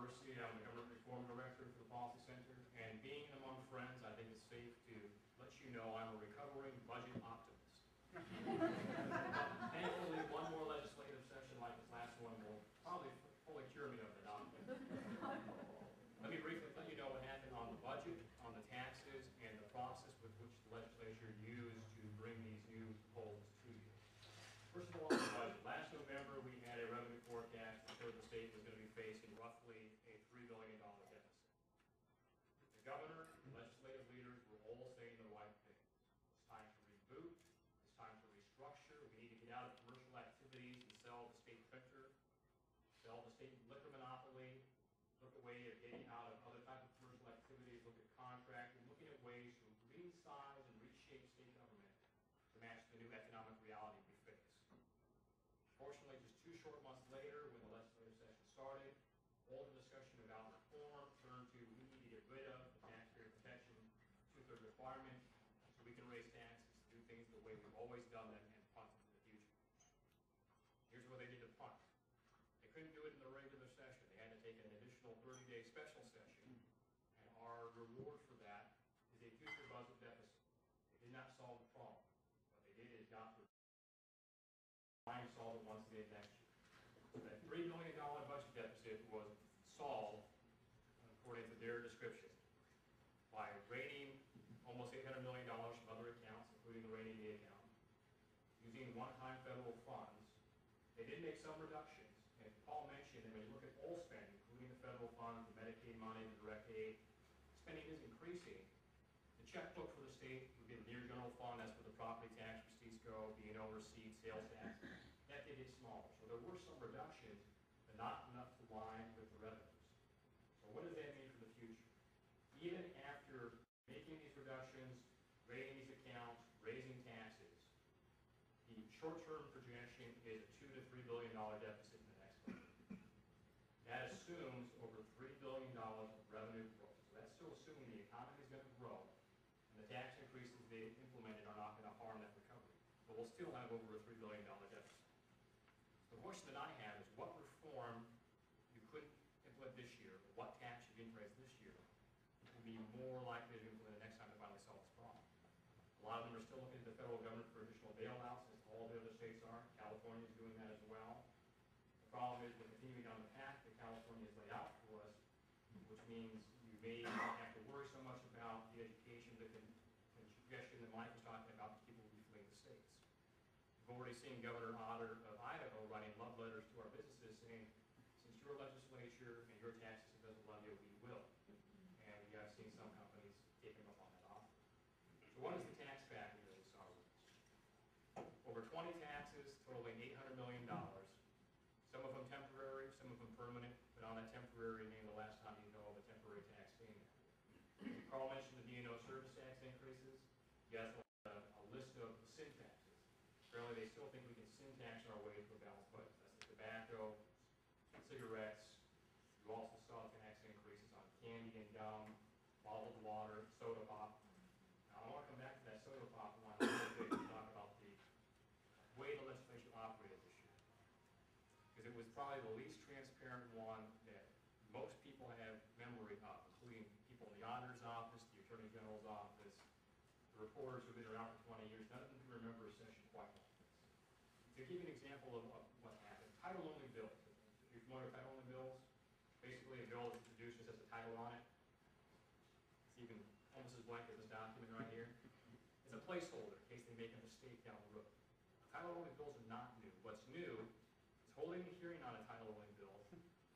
Mercier. I'm the Government Reform Director for the Policy Center, and being among friends, I think it's safe to let you know I'm a recovering budget optimist. Thankfully, one more legislative session like this last one will probably fully cure me of that optimism. Let me briefly let you know what happened on the budget, on the taxes, and the process with which the legislature used to bring these new proposals to you. First of all, on the budget. Last November, we had a revenue forecast that showed the state was going to be facing roughly a $3 billion deficit. The governor and legislative leaders were all saying the right things. It's time to reboot. It's time to restructure. We need to get out of commercial activities and sell the state printer, sell the state liquor monopoly, look at ways of getting out of other types of commercial activities, look at contracting, looking at ways to resize and reshape state government to match the new economic reality we face. Fortunately, just 2 short months later, when the legislative session started, all the discussion about reform turned to we need to get rid of the taxpayer protection 2/3 requirement so we can raise taxes, do things the way we've always done them, and punt into the future. Here's what they did to punt. They couldn't do it in the regular session. They had to take an additional 30-day special session, and our reward for that is a future budget deficit. They did not solve the problem. What they did is got the line solve it once again next year. So that $3 billion budget deficit was solved, according to their description, by raiding almost $800 million from other accounts, including the rainy day account, using one-time federal funds. They did make some reductions. And Paul mentioned that when you look at all spending, including the federal funds, the Medicaid money, the direct aid, spending is increasing. The checkbook for the state would be the near general fund. That's where the property tax receipts go, B&O receipts, sales tax. That did get smaller. So there were some reductions, but not enough to line with the revenues. So what does that mean for the future? Even after making these reductions, raiding these accounts, raising taxes, the short-term projection is a $2 to $3 billion deficit in the next budget. That assumes over $3 billion of revenue growth. So that's still assuming the economy is going to grow, and the tax increases they implemented are not going to harm that recovery. But we'll still have over a $3 billion deficit. The question that I have is what reform you couldn't implement this year, or what tax you didn't raise this year, will be more likely to implement the next time to finally solve this problem. A lot of them are still looking at the federal government for additional bailouts, as all the other states are. California is doing that as well. The problem is we're continuing down the path that California has laid out for us, which means you may not have to worry so much about the education, the congestion that Mike was talking about, people will be fleeing the states. We've already seen Governor Otter of Idaho writing love letters to our businesses saying, since your legislature and your tax system doesn't love you, we will. And we have seen some companies taking up on that offer. So what is the tax package that we saw? Over 20 taxes totaling $800 million. Some of them temporary, some of them permanent, but on that temporary, name the last time you know of a temporary tax being there. Carl mentioned the B&O service tax increases. You guys have a list of sin taxes. Apparently they still think we can sin tax our way to a balanced budget. That's the tobacco, cigarettes. You also saw tax increases on candy and gum, bottled water, soda pop. Now, I want to come back to that soda pop one a little bit and talk about the way the legislature operated this year. Because it was probably the least transparent one that most people have memory of, including people in the auditor's office, the attorney general's office, the reporters who've been around for 20 years. None of them can remember a session quite like this. To give you an example of what happened, title-only bills. If you're familiar with title-only bills, basically a bill that's introduced just has a title on it. It's even almost as blank as this document right here. It's a placeholder in case they make a mistake down the road. Title-only bills are not new. What's new is holding a hearing on a title-only bill,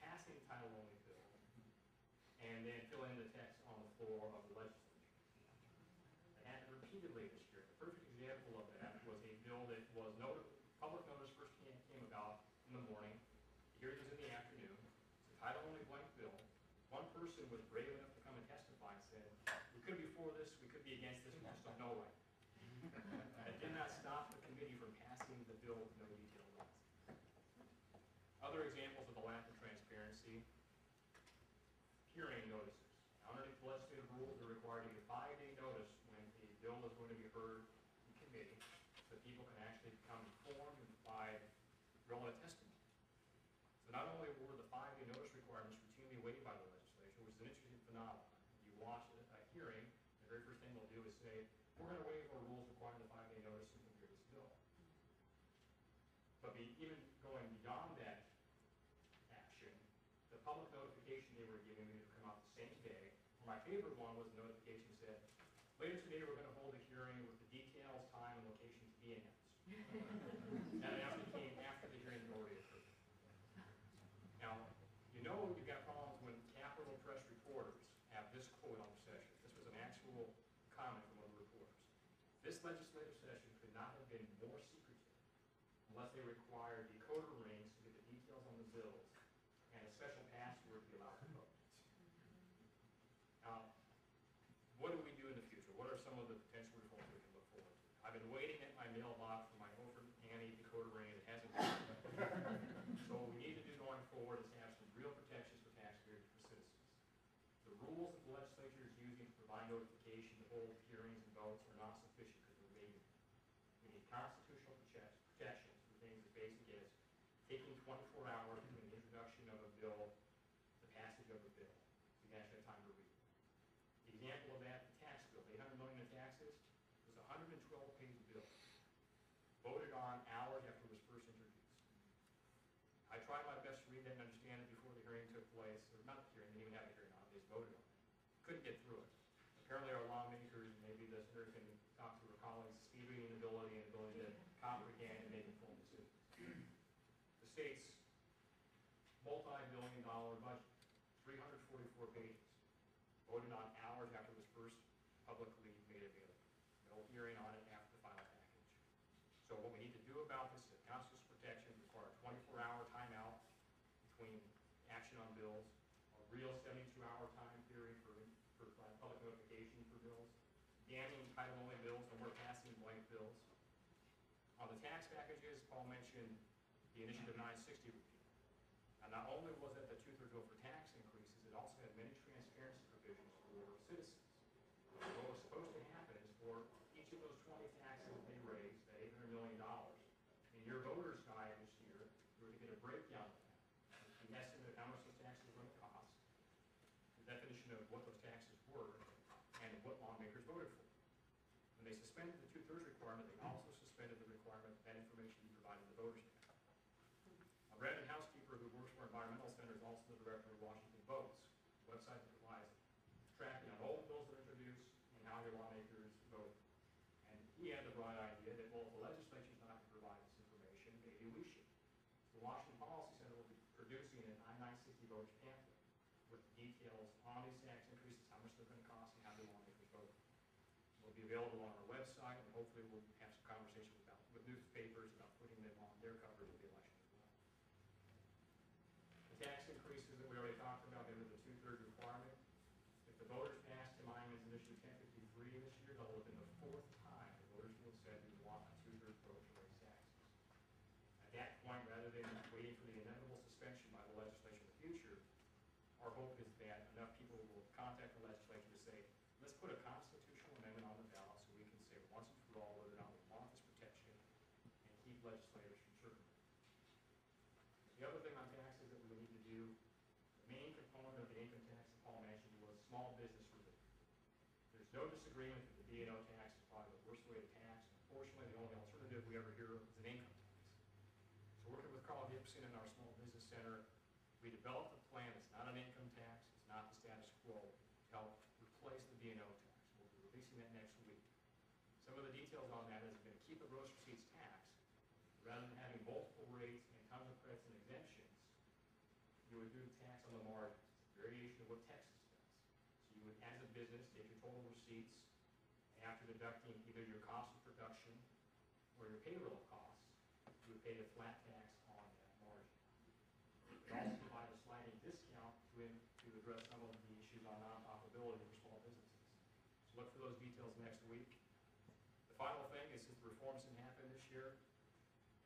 passing a title-only bill, and then filling in the text on the floor of the legislature. It happened repeatedly this year. The perfect example of that was a bill that was public notice first came about in the morning. The hearing was in the afternoon. It's a title-only blank bill. One person was brave enough to come and testify and said, we could be for this, we could be against this, we just don't know right. It did not stop the committee from passing the bill with no detailed laws. Other examples of the lack of transparency, hearing notices. Now, underneath the legislative rules, they're required to give a 5-day notice when a bill is going to be heard in committee so people can actually become informed and provide relevant testimony. So not only were the 5-day notice requirements routinely waived hearing, the very first thing they'll do is say, we're going to waive our rules requiring the 5-day notice and hear this bill. But even going beyond that action, the public notification they were giving me to come out the same day, my favorite one was the notification said, later today we're going to hold a hearing with the details, time, and location to be announced. That actually came after the hearing had already occurred. Now, you know you've got problems when Capital Press reporters have this quote on the session. This was an actual comment from one of the reporters. This legislative session could not have been more secretive unless they required decoder rings to get the details on the bills and a special password to be allowed to vote. Now, what do we do in the future? What are some of the potential reforms we can look forward to? I've been waiting at my mailbox for my Over Annie decoder ring, and it hasn't come. So what we need to do going forward is have some real protections for taxpayers and for citizens. The rules that the legislature is using to provide notification to hold hearings and votes are not sufficient because we're waiving. We need constitutional protections for things as basic as taking 24 hours between the introduction of a bill, the passage of a bill. So you actually have time to read. The example of that, the tax bill, the $800 million in taxes, was a 112-page bill, voted on hours after it was first introduced. I tried my best to read that and understand it before the hearing took place, or not the hearing, they didn't even have a hearing on it, they just voted on it. Couldn't get through it. Apparently our lawmakers, maybe the senator can talk to her colleagues, speed reading ability and ability to comprehend and make informed decisions. The state's multi-billion-dollar budget, 344 pages, voted on hours after it was first publicly made available. No hearing on it after the final package. So what we need to do about this is constitutional protection require a 24-hour timeout between action on bills, a real 72-hour time period for public notification for bills, damning title-only bills, no more passing blank bills. On the tax packages, Paul mentioned the Initiative 960 repeal. And not only was it the two-thirds vote for tax increases, it also had many transparency provisions for citizens. What was supposed to happen is for each of those 20 taxes they raised, that $800 million, in your voter's guide this year, you were to get a breakdown of that. An estimate of how much those taxes were going to cost, the definition of what those taxes were, and what lawmakers voted for. When they suspended the two-thirds requirement, they also suspended the requirement that information be provided to the voters. A Reverend housekeeper who works for Environmental Center is also the director of Washington Votes, a website that provides tracking on all the bills that are introduced and how your lawmakers vote. And he had the bright idea that, well, if the legislature is not going to provide this information, maybe we should. The Washington Policy Center will be producing an I-960 voters pamphlet with details on these tax increases, how much they're going to cost, and how the lawmakers vote. It will be available on our website, and hopefully we'll have some conversations with newspapers about putting them on their coverage of the election as well. The tax increases that we already talked about, they were the two-thirds requirement. If the voters passed Tim Einman's Initiative 1053 this year, that will have been the fourth time the voters will have said we want a two-thirds vote to raise taxes. At that point, rather than waiting for the inevitable suspension by the legislature in the future, our hope is that enough people will contact the legislature to say, let's put a constitutional amendment on the ballot so we can say once and for all whether or not we want this protection and keep legislators from circumventing. The other thing on taxes that we need to do, the main component of the income tax that Paul mentioned was small business relief. There's no disagreement that the B&O tax is probably the worst way to tax. Unfortunately, the only alternative we ever hear of is an income tax. So working with Carl Gibson in our Small Business Center, we developed a plan that's not an income tax, it's not the status quo, to help replace the B&O tax. We'll be releasing that next week. Some of the details on that is we're going to keep the gross receipts tax. Rather than having multiple rates and tons of credits and exemptions, you would do the tax on the margins, variation of what Texas does. So you would, as a business, take your total receipts, and after deducting either your cost of production or your payroll costs, you would pay a flat tax on that margin. We also provide a sliding discount to address some of the issues on non-profitability for small businesses. So look for those details next week. The final thing is, since the reforms didn't happen this year,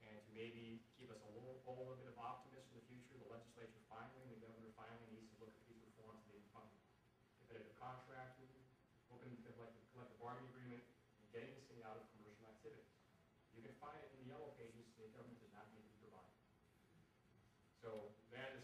and to maybe keep us a little bit of optimism in the future, the legislature finally, and the governor finally needs to look at these reforms and need funding. Competitive contracting, looking at the collective bargaining agreement, and getting the state out of commercial activities. You can find it in the yellow pages, state government does not need to be provided. So that